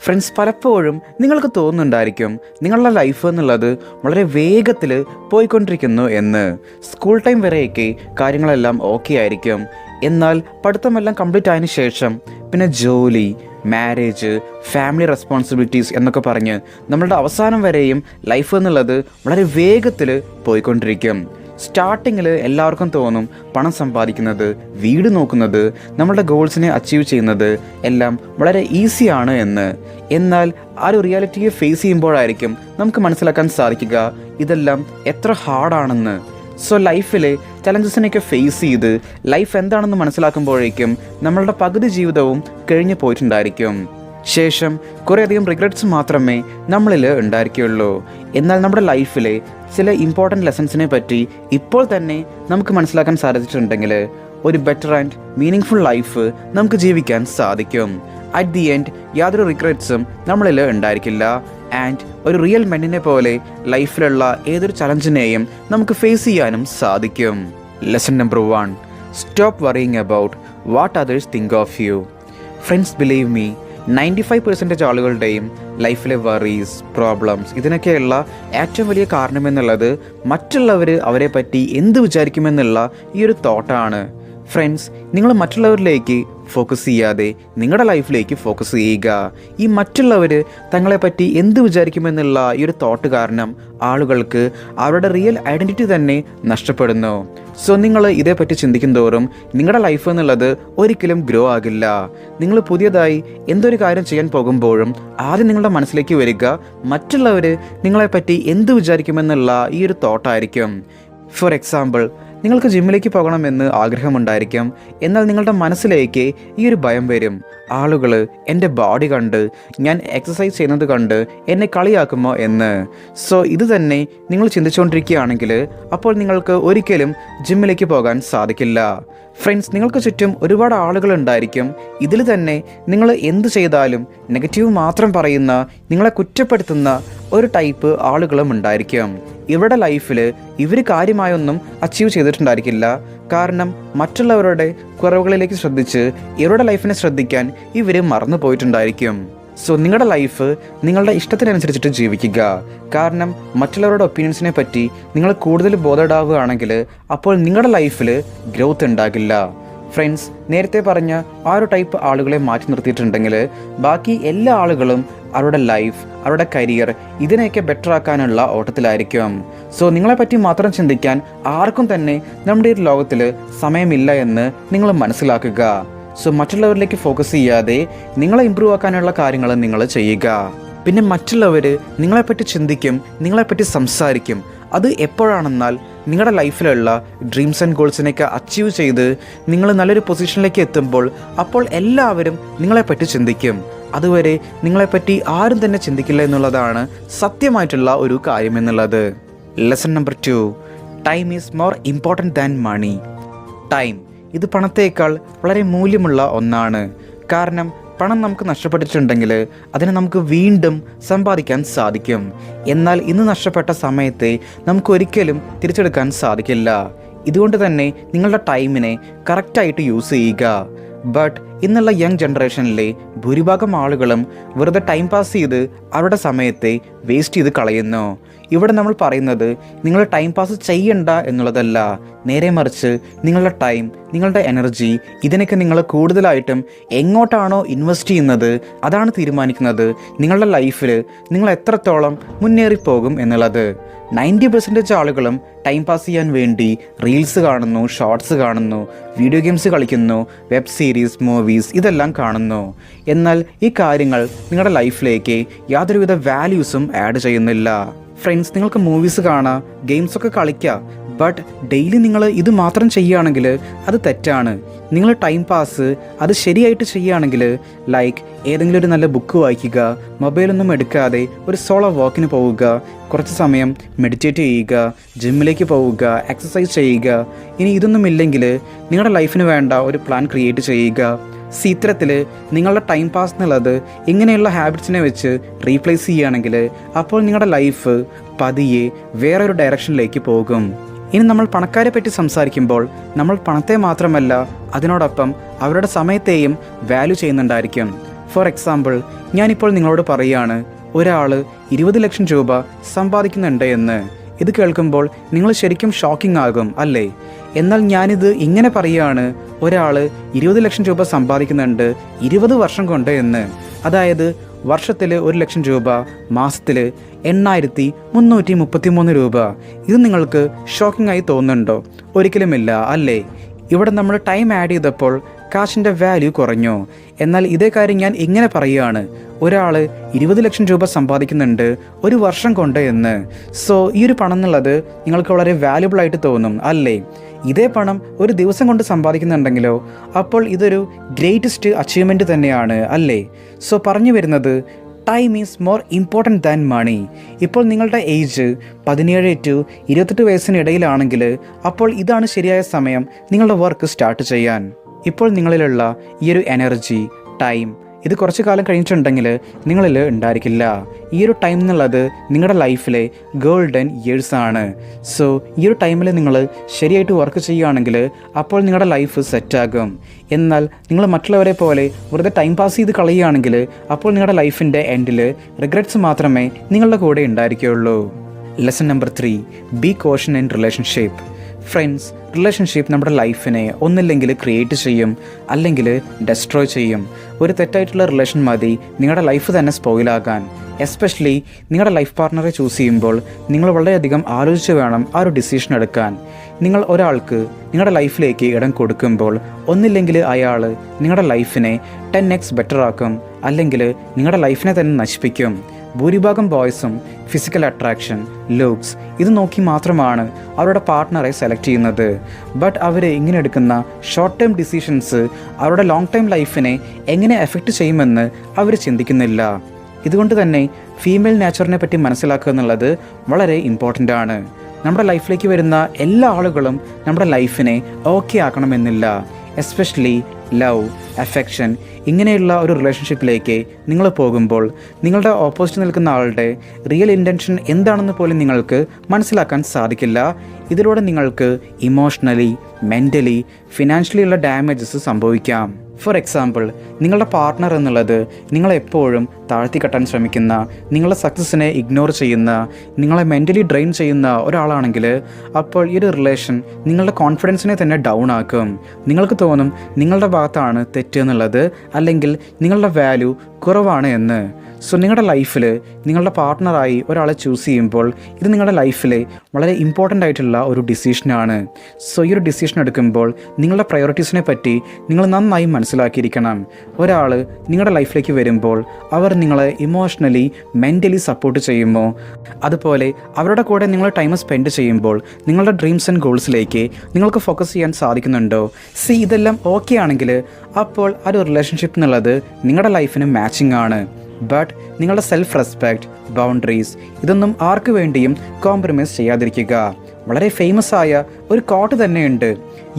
Friends, പലപ്പോഴും നിങ്ങൾക്ക് തോന്നുന്നുണ്ടായിരിക്കും നിങ്ങളുടെ ലൈഫ് എന്നുള്ളത് വളരെ വേഗത്തിൽ പോയിക്കൊണ്ടിരിക്കുന്നു എന്ന്. സ്കൂൾ ടൈം വരെയൊക്കെ കാര്യങ്ങളെല്ലാം ഓക്കെ ആയിരിക്കും. എന്നാൽ പഠിത്തമെല്ലാം കംപ്ലീറ്റ് ആയതിനു ശേഷം പിന്നെ ജോലി, മാരേജ്, ഫാമിലി റെസ്പോൺസിബിലിറ്റീസ് എന്നൊക്കെ പറഞ്ഞ് നമ്മളുടെ അവസാനം വരെയും ലൈഫ് എന്നുള്ളത് വളരെ വേഗത്തിൽ പോയിക്കൊണ്ടിരിക്കും. സ്റ്റാർട്ടിങ്ങിൽ എല്ലാവർക്കും തോന്നും പണം സമ്പാദിക്കുന്നത്, വീട് നോക്കുന്നത്, നമ്മളുടെ ഗോൾസിനെ അച്ചീവ് ചെയ്യുന്നത് എല്ലാം വളരെ ഈസിയാണ് എന്ന്. എന്നാൽ ആ ഒരു റിയാലിറ്റിയെ ഫേസ് ചെയ്യുമ്പോഴായിരിക്കും നമുക്ക് മനസ്സിലാക്കാൻ സാധിക്കുക ഇതെല്ലാം എത്ര ഹാർഡാണെന്ന്. സോ ലൈഫിലെ ചലഞ്ചസിനെയൊക്കെ ഫേസ് ചെയ്ത് ലൈഫ് എന്താണെന്ന് മനസ്സിലാക്കുമ്പോഴേക്കും നമ്മളുടെ പകുതി ജീവിതവും കഴിഞ്ഞു പോയിട്ടുണ്ടായിരിക്കും. ശേഷം കുറേയധികം റിഗ്രറ്റ്സ് മാത്രമേ നമ്മളിൽ ഉണ്ടായിരിക്കുകയുള്ളൂ. എന്നാൽ നമ്മുടെ ലൈഫിലെ ചില ഇമ്പോർട്ടൻറ്റ് ലെസൺസിനെ പറ്റി ഇപ്പോൾ തന്നെ നമുക്ക് മനസ്സിലാക്കാൻ സാധിച്ചിട്ടുണ്ടെങ്കിൽ ഒരു better and meaning full life നമുക്ക് ജീവിക്കാൻ സാധിക്കും. അറ്റ് ദി എൻഡ് യാതൊരു റിഗ്രറ്റ്സും നമ്മളിൽ ഉണ്ടായിരിക്കില്ല. ആൻഡ് ഒരു റിയൽ മെന്നിനെ പോലെ ലൈഫിലുള്ള ഏതൊരു ചലഞ്ചിനെയും നമുക്ക് ഫേസ് ചെയ്യാനും സാധിക്കും. Lesson number 1, stop worrying about what others think of you. Friends, believe me, 95% ആളുകളുടെയും ലൈഫിലെ വറീസ്, പ്രോബ്ലംസ് ഇതിനൊക്കെയുള്ള ഏറ്റവും വലിയ കാരണമെന്നുള്ളത് മറ്റുള്ളവർ അവരെ പറ്റി എന്ത് വിചാരിക്കുമെന്നുള്ള ഈ ഒരു തോട്ടാണ്. ഫ്രണ്ട്സ്, നിങ്ങൾ മറ്റുള്ളവരിലേക്ക് ഫോക്കസ് ചെയ്യാതെ നിങ്ങളുടെ ലൈഫിലേക്ക് ഫോക്കസ് ചെയ്യുക. ഈ മറ്റുള്ളവർ തങ്ങളെപ്പറ്റി എന്ത് വിചാരിക്കുമെന്നുള്ള ഈ ഒരു തോട്ട് കാരണം ആളുകൾക്ക് അവരുടെ റിയൽ ഐഡൻറ്റിറ്റി തന്നെ നഷ്ടപ്പെടുന്നു. സോ നിങ്ങൾ ഇതേപ്പറ്റി ചിന്തിക്കും തോറും നിങ്ങളുടെ ലൈഫ് എന്നുള്ളത് ഒരിക്കലും ഗ്രോ ആകില്ല. നിങ്ങൾ പുതിയതായി എന്തൊരു കാര്യം ചെയ്യാൻ പോകുമ്പോഴും ആദ്യം നിങ്ങളുടെ മനസ്സിലേക്ക് വരിക മറ്റുള്ളവർ നിങ്ങളെപ്പറ്റി എന്ത് വിചാരിക്കുമെന്നുള്ള ഈ ഒരു തോട്ടായിരിക്കും. ഫോർ എക്സാമ്പിൾ, നിങ്ങൾക്ക് ജിമ്മിലേക്ക് പോകണമെന്ന് ആഗ്രഹമുണ്ടായിരിക്കും. എന്നാൽ നിങ്ങളുടെ മനസ്സിലേക്ക് ഈ ഒരു ഭയം വരും, ആളുകൾ എൻ്റെ ബോഡി കണ്ട്, ഞാൻ എക്സസൈസ് ചെയ്യുന്നത് കണ്ട് എന്നെ കളിയാക്കുമോ എന്ന്. സോ ഇത് തന്നെ നിങ്ങൾ ചിന്തിച്ചുകൊണ്ടിരിക്കുകയാണെങ്കിൽ അപ്പോൾ നിങ്ങൾക്ക് ഒരിക്കലും ജിമ്മിലേക്ക് പോകാൻ സാധിക്കില്ല. ഫ്രണ്ട്സ്, നിങ്ങൾക്ക് ചുറ്റും ഒരുപാട് ആളുകൾ ഉണ്ടായിരിക്കും. ഇതിൽ തന്നെ നിങ്ങൾ എന്ത് ചെയ്താലും നെഗറ്റീവ് മാത്രം പറയുന്ന, നിങ്ങളെ കുറ്റപ്പെടുത്തുന്ന ഒരു ടൈപ്പ് ആളുകളും ഉണ്ടായിരിക്കും. ഇവരുടെ ലൈഫിൽ ഇവർ കാര്യമായൊന്നും അച്ചീവ് ചെയ്തിട്ടുണ്ടായിരിക്കില്ല. കാരണം മറ്റുള്ളവരുടെ കുറവുകളിലേക്ക് ശ്രദ്ധിച്ച് ഇവരുടെ ലൈഫിനെ ശ്രദ്ധിക്കാൻ ഇവർ മറന്നു പോയിട്ടുണ്ടായിരിക്കും. സോ നിങ്ങളുടെ ലൈഫ് നിങ്ങളുടെ ഇഷ്ടത്തിനനുസരിച്ചിട്ട് ജീവിക്കുക. കാരണം മറ്റുള്ളവരുടെ ഒപ്പീനിയൻസിനെ പറ്റി നിങ്ങൾ കൂടുതൽ ബോധേഡാവുകയാണെങ്കിൽ അപ്പോൾ നിങ്ങളുടെ ലൈഫിൽ ഗ്രോത്ത് ഉണ്ടാകില്ല. ഫ്രണ്ട്സ്, നേരത്തെ പറഞ്ഞ ആ ഒരു ടൈപ്പ് ആളുകളെ മാറ്റി നിർത്തിയിട്ടുണ്ടെങ്കിൽ ബാക്കി എല്ലാ ആളുകളും അവരുടെ ലൈഫ്, അവരുടെ കരിയർ ഇതിനെയൊക്കെ ബെറ്റർ ആക്കാനുള്ള ഓട്ടത്തിലായിരിക്കും. സോ നിങ്ങളെപ്പറ്റി മാത്രം ചിന്തിക്കാൻ ആർക്കും തന്നെ നമ്മുടെ ഈ ലോകത്തിൽ സമയമില്ല എന്ന് നിങ്ങൾ മനസ്സിലാക്കുക. സോ മറ്റുള്ളവരിലേക്ക് ഫോക്കസ് ചെയ്യാതെ നിങ്ങളെ ഇമ്പ്രൂവ് ആക്കാനുള്ള കാര്യങ്ങൾ നിങ്ങൾ ചെയ്യുക. പിന്നെ മറ്റുള്ളവർ നിങ്ങളെപ്പറ്റി ചിന്തിക്കും, നിങ്ങളെപ്പറ്റി സംസാരിക്കും. അത് എപ്പോഴാണെന്നാൽ നിങ്ങളുടെ ലൈഫിലുള്ള ഡ്രീംസ് ആൻഡ് ഗോൾസിനെയൊക്കെ അച്ചീവ് ചെയ്ത് നിങ്ങൾ നല്ലൊരു പൊസിഷനിലേക്ക് എത്തുമ്പോൾ അപ്പോൾ എല്ലാവരും നിങ്ങളെപ്പറ്റി ചിന്തിക്കും. അതുവരെ നിങ്ങളെപ്പറ്റി ആരും തന്നെ ചിന്തിക്കില്ല എന്നുള്ളതാണ് സത്യമായിട്ടുള്ള ഒരു കാര്യം എന്നുള്ളത്. Lesson number 2, time is more important than money. Time ഇത് പണത്തേക്കാൾ വളരെ മൂല്യമുള്ള ഒന്നാണ്. കാരണം പണം നമുക്ക് നഷ്ടപ്പെട്ടിട്ടുണ്ടെങ്കിൽ അതിനെ നമുക്ക് വീണ്ടും സമ്പാദിക്കാൻ സാധിക്കും. എന്നാൽ ഇന്ന് നഷ്ടപ്പെട്ട സമയത്തെ നമുക്കൊരിക്കലും തിരിച്ചെടുക്കാൻ സാധിക്കില്ല. ഇതുകൊണ്ട് തന്നെ നിങ്ങളുടെ ടൈമിനെ കറക്റ്റായിട്ട് യൂസ് ചെയ്യുക. ബട്ട് ഇന്നുള്ള യങ് ജനറേഷനിലെ ഭൂരിഭാഗം ആളുകളും വെറുതെ ടൈം പാസ് ചെയ്ത് അവരുടെ സമയത്തെ വേസ്റ്റ് ചെയ്ത് കളയുന്നു. ഇവിടെ നമ്മൾ പറയുന്നത് നിങ്ങൾ ടൈം പാസ് ചെയ്യണ്ട എന്നുള്ളതല്ല, നേരെ മറിച്ച് നിങ്ങളുടെ ടൈം, നിങ്ങളുടെ എനർജി ഇതിനൊക്കെ നിങ്ങൾ കൂടുതലായിട്ടും എങ്ങോട്ടാണോ ഇൻവെസ്റ്റ് ചെയ്യുന്നത് അതാണ് തീരുമാനിക്കുന്നത് നിങ്ങളുടെ ലൈഫിൽ നിങ്ങൾ എത്രത്തോളം മുന്നേറിപ്പോകും എന്നുള്ളത്. 90% ആളുകളും ടൈം പാസ് ചെയ്യാൻ വേണ്ടി റീൽസ് കാണുന്നു, ഷോർട്സ് കാണുന്നു, വീഡിയോ ഗെയിംസ് കളിക്കുന്നു, വെബ് സീരീസ്, മൂവീസ് ഇതെല്ലാം കാണുന്നു. എന്നാൽ ഈ കാര്യങ്ങൾ നിങ്ങളുടെ ലൈഫിലേക്ക് യാതൊരുവിധ വാല്യൂസും ആഡ് ചെയ്യുന്നില്ല. ഫ്രണ്ട്സ്, നിങ്ങൾക്ക് മൂവീസ് കാണാം, ഗെയിംസൊക്കെ കളിക്കാം. ബട്ട് ഡെയിലി നിങ്ങൾ ഇത് മാത്രം ചെയ്യുകയാണെങ്കിൽ അത് തെറ്റാണ്. നിങ്ങൾ ടൈം പാസ് അത് ശരിയായിട്ട് ചെയ്യുകയാണെങ്കിൽ ലൈക്ക് ഏതെങ്കിലും ഒരു നല്ല ബുക്ക് വായിക്കുക, മൊബൈലൊന്നും എടുക്കാതെ ഒരു സോളോ വാക്കിന് പോവുക, കുറച്ച് സമയം മെഡിറ്റേറ്റ് ചെയ്യുക, ജിമ്മിലേക്ക് പോവുക, എക്സസൈസ് ചെയ്യുക. ഇനി ഇതൊന്നും ഇല്ലെങ്കിൽ നിങ്ങളുടെ ലൈഫിന് വേണ്ട ഒരു പ്ലാൻ ക്രിയേറ്റ് ചെയ്യുക. ഇത്തരത്തിൽ നിങ്ങളുടെ ടൈം പാസ് എന്നുള്ളത് ഇങ്ങനെയുള്ള ഹാബിറ്റ്സിനെ വെച്ച് റീപ്ലേസ് ചെയ്യുകയാണെങ്കിൽ അപ്പോൾ നിങ്ങളുടെ ലൈഫ് പതിയെ വേറൊരു ഡയറക്ഷനിലേക്ക് പോകും. ഇനി നമ്മൾ പണക്കാരെ പറ്റി സംസാരിക്കുമ്പോൾ നമ്മൾ പണത്തെ മാത്രമല്ല അതിനോടൊപ്പം അവരുടെ സമയത്തെയും വാല്യൂ ചെയ്യുന്നുണ്ടായിരിക്കും. ഫോർ എക്സാമ്പിൾ, ഞാനിപ്പോൾ നിങ്ങളോട് പറയുകയാണ് ഒരാൾ 20 ലക്ഷം രൂപ സമ്പാദിക്കുന്നുണ്ട് എന്ന്. ഇത് കേൾക്കുമ്പോൾ നിങ്ങൾ ശരിക്കും ഷോക്കിംഗ് ആകും അല്ലേ? എന്നാൽ ഞാനിത് ഇങ്ങനെ പറയുകയാണ്, ഒരാൾ 20 ലക്ഷം രൂപ സമ്പാദിക്കുന്നുണ്ട് 20 വർഷം കൊണ്ട് എന്ന്. അതായത് വർഷത്തിൽ 1 ലക്ഷം രൂപ, മാസത്തിൽ 8333 രൂപ. ഇത് നിങ്ങൾക്ക് ഷോക്കിംഗ് ആയി തോന്നുന്നുണ്ടോ? ഒരിക്കലുമില്ല അല്ലേ? ഇവിടെ നമ്മൾ ടൈം ആഡ് ചെയ്തപ്പോൾ കാശിൻ്റെ വാല്യൂ കുറഞ്ഞു. എന്നാൽ ഇതേ കാര്യം ഞാൻ ഇങ്ങനെ പറയുകയാണ്, ഒരാൾ 20 ലക്ഷം രൂപ സമ്പാദിക്കുന്നുണ്ട് 1 വർഷം കൊണ്ട് എന്ന്. സോ ഈ ഒരു പണം എന്നുള്ളത് നിങ്ങൾക്ക് വളരെ വാല്യുബിൾ ആയിട്ട് തോന്നും അല്ലേ? ഇതേ പണം ഒരു ദിവസം കൊണ്ട് സമ്പാദിക്കുന്നുണ്ടെങ്കിലോ അപ്പോൾ ഇതൊരു ഗ്രേറ്റസ്റ്റ് അച്ചീവ്മെൻറ്റ് തന്നെയാണ് അല്ലേ? സോ പറഞ്ഞു വരുന്നത്, time is more important than money. ഇപ്പോൾ നിങ്ങളുടെ ഏജ് 17 to 28 വയസ്സിനിടയിലാണെങ്കിൽ അപ്പോൾ ഇതാണ് ശരിയായ സമയം നിങ്ങളുടെ വർക്ക് സ്റ്റാർട്ട് ചെയ്യാൻ. ഇപ്പോൾ നിങ്ങളിലുള്ള ഈ ഒരു എനർജി, ടൈം, ഇത് കുറച്ച് കാലം കഴിഞ്ഞിട്ടുണ്ടെങ്കിൽ നിങ്ങളിൽ ഉണ്ടായിരിക്കില്ല. ഈ ഒരു ടൈം എന്നുള്ളത് നിങ്ങളുടെ ലൈഫിലെ ഗോൾഡൻ ഇയേഴ്സാണ്. സോ ഈ ഒരു ടൈമിൽ നിങ്ങൾ ശരിയായിട്ട് വർക്ക് ചെയ്യുകയാണെങ്കിൽ അപ്പോൾ നിങ്ങളുടെ ലൈഫ് സെറ്റാകും. എന്നാൽ നിങ്ങൾ മറ്റുള്ളവരെ പോലെ വെറുതെ ടൈം പാസ് ചെയ്ത് കളയുകയാണെങ്കിൽ അപ്പോൾ നിങ്ങളുടെ ലൈഫിൻ്റെ എൻഡിൽ റിഗ്രറ്റ്സ് മാത്രമേ നിങ്ങളുടെ കൂടെ ഉണ്ടായിരിക്കുകയുള്ളൂ. Lesson number 3, be caution in relationship. Friends, relationship നമ്മുടെ ലൈഫിനെ ഒന്നില്ലെങ്കിൽ ക്രിയേറ്റ് ചെയ്യും, അല്ലെങ്കിൽ ഡെസ്ട്രോയ് ചെയ്യും. ഒരു തെറ്റായിട്ടുള്ള റിലേഷൻ മതി നിങ്ങളുടെ ലൈഫ് തന്നെ സ്പോയിലാകാൻ. എസ്പെഷ്യലി നിങ്ങളുടെ ലൈഫ് പാർട്ണറെ ചൂസ് ചെയ്യുമ്പോൾ നിങ്ങൾ വളരെയധികം ആലോചിച്ച് വേണം ആ ഒരു ഡിസിഷൻ എടുക്കാൻ. നിങ്ങൾ ഒരാൾക്ക് നിങ്ങളുടെ ലൈഫിലേക്ക് ഇടം കൊടുക്കുമ്പോൾ ഒന്നില്ലെങ്കിൽ അയാൾ നിങ്ങളുടെ ലൈഫിനെ 10x ബെറ്റർ ആക്കും, അല്ലെങ്കിൽ നിങ്ങളുടെ ലൈഫിനെ തന്നെ നശിപ്പിക്കും. ഭൂരിഭാഗം ബോയ്സും ഫിസിക്കൽ അട്രാക്ഷൻ, ലുക്സ് ഇത് നോക്കി മാത്രമാണ് അവരുടെ പാർട്ട്ണറെ സെലക്ട് ചെയ്യുന്നത്. ബട്ട് അവർ ഇങ്ങനെ എടുക്കുന്ന ഷോർട്ട് ടൈം ഡിസിഷൻസ് അവരുടെ ലോങ് ടൈം ലൈഫിനെ എങ്ങനെ എഫക്റ്റ് ചെയ്യുമെന്ന് അവർ ചിന്തിക്കുന്നില്ല. ഇതുകൊണ്ട് തന്നെ ഫീമെയിൽ നേച്ചറിനെ പറ്റി മനസ്സിലാക്കുക എന്നുള്ളത് വളരെ ഇമ്പോർട്ടൻ്റ് ആണ്. നമ്മുടെ ലൈഫിലേക്ക് വരുന്ന എല്ലാ ആളുകളും നമ്മുടെ ലൈഫിനെ ഓക്കെ ആക്കണമെന്നില്ല. എസ്പെഷ്യലി ലവ്, അഫെക്ഷൻ ഇങ്ങനെയുള്ള ഒരു റിലേഷൻഷിപ്പിലേക്ക് നിങ്ങൾ പോകുമ്പോൾ നിങ്ങളുടെ ഓപ്പോസിറ്റ് നിൽക്കുന്ന ആളുടെ റിയൽ ഇൻറ്റൻഷൻ എന്താണെന്ന് പോലും നിങ്ങൾക്ക് മനസ്സിലാക്കാൻ സാധിക്കില്ല. ഇതിലൂടെ നിങ്ങൾക്ക് ഇമോഷണലി, മെൻ്റലി, ഫിനാൻഷ്യലി ഉള്ള ഡാമേജസ് സംഭവിക്കാം. ഫോർ എക്സാമ്പിൾ, നിങ്ങളുടെ പാർട്ട്ണർ എന്നുള്ളത് നിങ്ങളെപ്പോഴും താഴ്ത്തിക്കെട്ടാൻ ശ്രമിക്കുന്ന, നിങ്ങളുടെ സക്സസ്സിനെ ഇഗ്നോർ ചെയ്യുന്ന, നിങ്ങളെ മെൻ്റലി ഡ്രെയിൻ ചെയ്യുന്ന ഒരാളാണെങ്കിൽ അപ്പോൾ ഈ ഒരു റിലേഷൻ നിങ്ങളുടെ കോൺഫിഡൻസിനെ തന്നെ ഡൗൺ ആക്കും. നിങ്ങൾക്ക് തോന്നും നിങ്ങളുടെ ഭാഗത്താണ് തെറ്റ് എന്നുള്ളത്, അല്ലെങ്കിൽ നിങ്ങളുടെ വാല്യൂ കുറവാണ് എന്ന്. സോ നിങ്ങളുടെ ലൈഫിൽ നിങ്ങളുടെ പാർട്ട്ണറായി ഒരാളെ ചൂസ് ചെയ്യുമ്പോൾ ഇത് നിങ്ങളുടെ ലൈഫിലെ വളരെ ഇമ്പോർട്ടൻ്റ് ആയിട്ടുള്ള ഒരു ഡിസിഷനാണ്. സോ ഈ ഒരു ഡിസിഷൻ എടുക്കുമ്പോൾ നിങ്ങളുടെ പ്രയോറിറ്റീസിനെ പറ്റി നിങ്ങൾ നന്നായി മനസ്സിലാക്കിയിരിക്കണം. ഒരാൾ നിങ്ങളുടെ ലൈഫിലേക്ക് വരുമ്പോൾ അവർ നിങ്ങളെ ഇമോഷണലി, മെൻ്റലി സപ്പോർട്ട് ചെയ്യുമോ, അതുപോലെ അവരുടെ കൂടെ നിങ്ങൾ ടൈം സ്പെൻഡ് ചെയ്യുമ്പോൾ നിങ്ങളുടെ ഡ്രീംസ് ആൻഡ് ഗോൾസിലേക്ക് നിങ്ങൾക്ക് ഫോക്കസ് ചെയ്യാൻ സാധിക്കുന്നുണ്ടോ? ഇതെല്ലാം ഓക്കെ ആണെങ്കിൽ അപ്പോൾ ആ ഒരു റിലേഷൻഷിപ്പ് എന്നുള്ളത് നിങ്ങളുടെ ലൈഫിന് മാച്ചിങ് ആണ്. ബട്ട് നിങ്ങളുടെ സെൽഫ് റെസ്പെക്റ്റ്, ബൗണ്ടറീസ് ഇതൊന്നും ആർക്ക് വേണ്ടിയും കോംപ്രമൈസ് ചെയ്യാതിരിക്കുക. വളരെ ഫേമസ് ആയ ഒരു കോട്ട് തന്നെയുണ്ട്,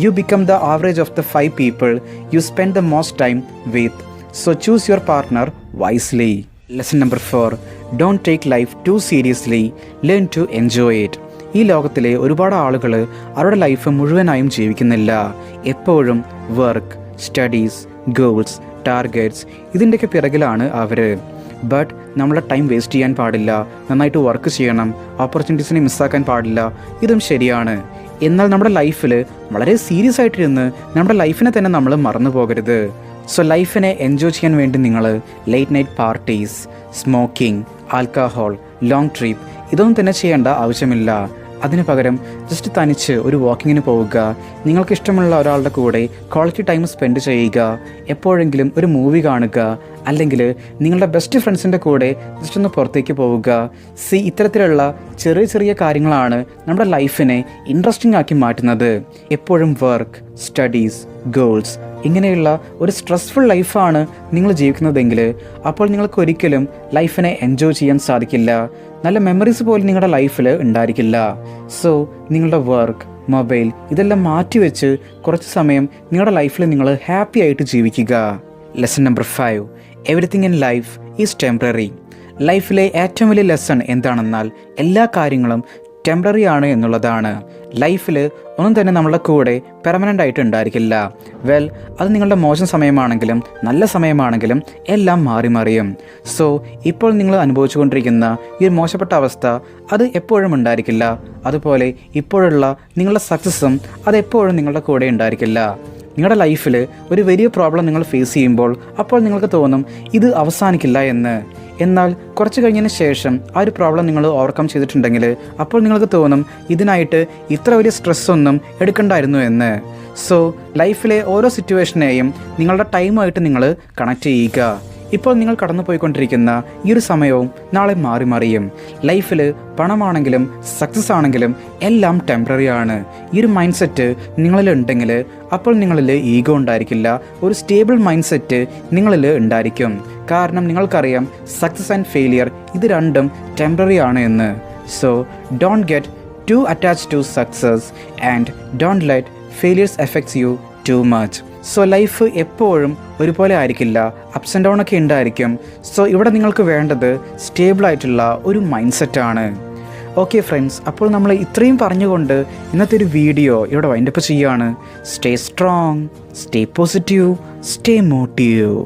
you become the average of the 5 people you spend the most time with. So choose your partner wisely. Lesson number 4, don't take life too seriously, learn to enjoy it. ഈ ലോകത്തിലെ ഒരുപാട് ആളുകൾ അവരുടെ life മുഴുവനായും ജീവിക്കുന്നില്ല. എപ്പോഴും work, studies, goals, targets ഇതിൻ്റെയൊക്കെ പിറകിലാണ് അവർ. But നമ്മളെ time waste ചെയ്യാൻ പാടില്ല, നന്നായിട്ട് വർക്ക് ചെയ്യണം, ഓപ്പർച്യൂണിറ്റീസിനെ മിസ്സാക്കാൻ പാടില്ല. ഇതും ശരിയാണ്. എന്നാൽ നമ്മുടെ ലൈഫിൽ വളരെ സീരിയസ് ആയിട്ടിരുന്ന് നമ്മുടെ ലൈഫിനെ തന്നെ നമ്മൾ മറന്നു പോകരുത്. സോ ലൈഫിനെ എൻജോയ് ചെയ്യാൻ വേണ്ടി നിങ്ങൾ late night parties, smoking, alcohol, long trip ഇതൊന്നും തന്നെ ചെയ്യേണ്ട ആവശ്യമില്ല. അതിന് പകരം ജസ്റ്റ് തനിച്ച് ഒരു വാക്കിങ്ങിന് പോവുക, നിങ്ങൾക്ക് ഇഷ്ടമുള്ള ഒരാളുടെ കൂടെ ക്വാളിറ്റി ടൈം സ്പെൻഡ് ചെയ്യുക, എപ്പോഴെങ്കിലും ഒരു മൂവി കാണുക, അല്ലെങ്കിൽ നിങ്ങളുടെ ബെസ്റ്റ് ഫ്രണ്ട്സിൻ്റെ കൂടെ ജസ്റ്റ് ഒന്ന് പുറത്തേക്ക് പോവുക. ഇത്തരത്തിലുള്ള ചെറിയ ചെറിയ കാര്യങ്ങളാണ് നമ്മുടെ ലൈഫിനെ ഇൻട്രസ്റ്റിംഗ് ആക്കി മാറ്റുന്നത്. എപ്പോഴും വർക്ക്, സ്റ്റഡീസ്, ഗോൾസ് ഇങ്ങനെയുള്ള ഒരു സ്ട്രെസ്ഫുൾ ലൈഫാണ് നിങ്ങൾ ജീവിക്കുന്നതെങ്കിൽ അപ്പോൾ നിങ്ങൾക്ക് ഒരിക്കലും ലൈഫിനെ എൻജോയ് ചെയ്യാൻ സാധിക്കില്ല. നല്ല മെമ്മറീസ് പോലും നിങ്ങളുടെ ലൈഫിൽ ഉണ്ടായിരിക്കില്ല. സോ നിങ്ങളുടെ വർക്ക്, മൊബൈൽ ഇതെല്ലാം മാറ്റിവെച്ച് കുറച്ച് സമയം നിങ്ങളുടെ ലൈഫിൽ നിങ്ങൾ ഹാപ്പി ആയിട്ട് ജീവിക്കുക. Lesson number 5, everything in life is temporary. ലൈഫിലെ ഏറ്റവും വലിയ ലെസൺ എന്താണെന്നാൽ എല്ലാ കാര്യങ്ങളും ടെമ്പററി ആണ് എന്നുള്ളതാണ്. ലൈഫിൽ ഒന്നും തന്നെ നമ്മളുടെ കൂടെ പെർമനൻ്റ് ആയിട്ട് ഉണ്ടായിരിക്കില്ല. വെൽ, അത് നിങ്ങളുടെ മോശം സമയമാണെങ്കിലും നല്ല സമയമാണെങ്കിലും എല്ലാം മാറി മറിയും. സോ ഇപ്പോൾ നിങ്ങൾ അനുഭവിച്ചു കൊണ്ടിരിക്കുന്ന ഈ ഒരു മോശപ്പെട്ട അവസ്ഥ അത് എപ്പോഴും ഉണ്ടായിരിക്കില്ല. അതുപോലെ ഇപ്പോഴുള്ള നിങ്ങളുടെ സക്സസ്സും അതെപ്പോഴും നിങ്ങളുടെ കൂടെ ഉണ്ടായിരിക്കില്ല. നിങ്ങളുടെ ലൈഫിൽ ഒരു വലിയ പ്രോബ്ലം നിങ്ങൾ ഫേസ് ചെയ്യുമ്പോൾ അപ്പോൾ നിങ്ങൾക്ക് തോന്നും ഇത് അവസാനിക്കില്ല എന്ന്. എന്നാൽ കുറച്ച് കഴിഞ്ഞതിന് ശേഷം ആ ഒരു പ്രോബ്ലം നിങ്ങൾ ഓവർകം ചെയ്തിട്ടുണ്ടെങ്കിൽ അപ്പോൾ നിങ്ങൾക്ക് തോന്നും ഇതിനായിട്ട് ഇത്ര വലിയ സ്ട്രെസ്സൊന്നും എടുക്കണ്ടായിരുന്നു എന്ന്. സോ ലൈഫിലെ ഓരോ സിറ്റുവേഷനെയും നിങ്ങളുടെ ടൈമായിട്ട് നിങ്ങൾ കണക്ട് ചെയ്യുക. ഇപ്പോൾ നിങ്ങൾ കടന്നു പോയിക്കൊണ്ടിരിക്കുന്ന ഈ ഒരു സമയവും നാളെ മാറി മറിയും. ലൈഫിൽ പണമാണെങ്കിലും സക്സസ് ആണെങ്കിലും എല്ലാം ടെമ്പററി ആണ്. ഈ ഒരു മൈൻഡ് സെറ്റ് നിങ്ങളിൽ ഉണ്ടെങ്കിൽ അപ്പോൾ നിങ്ങളിൽ ഈഗോ ഉണ്ടായിരിക്കില്ല. ഒരു സ്റ്റേബിൾ മൈൻഡ് സെറ്റ് നിങ്ങളിൽ ഉണ്ടായിരിക്കും. കാരണം നിങ്ങൾക്കറിയാം സക്സസ് ആൻഡ് ഫെയിലിയർ ഇത് രണ്ടും ടെമ്പററി ആണ് എന്ന്. So don't get too attached to success and don't let failures effects you too much. So life എപ്പോഴും ഒരുപോലെ ആയിരിക്കില്ല, അപ്സ് ആൻഡ് ഡൗൺ ഒക്കെ ഉണ്ടായിരിക്കും. സോ ഇവിടെ നിങ്ങൾക്ക് വേണ്ടത് സ്റ്റേബിളായിട്ടുള്ള ഒരു മൈൻഡ് സെറ്റാണ്. ഓക്കെ ഫ്രണ്ട്സ്, അപ്പോൾ നമ്മൾ ഇത്രയും പറഞ്ഞുകൊണ്ട് ഇന്നത്തെ ഒരു വീഡിയോ ഇവിടെ വൈൻഡപ്പ് ചെയ്യുകയാണ്. Stay strong, stay positive, stay motive.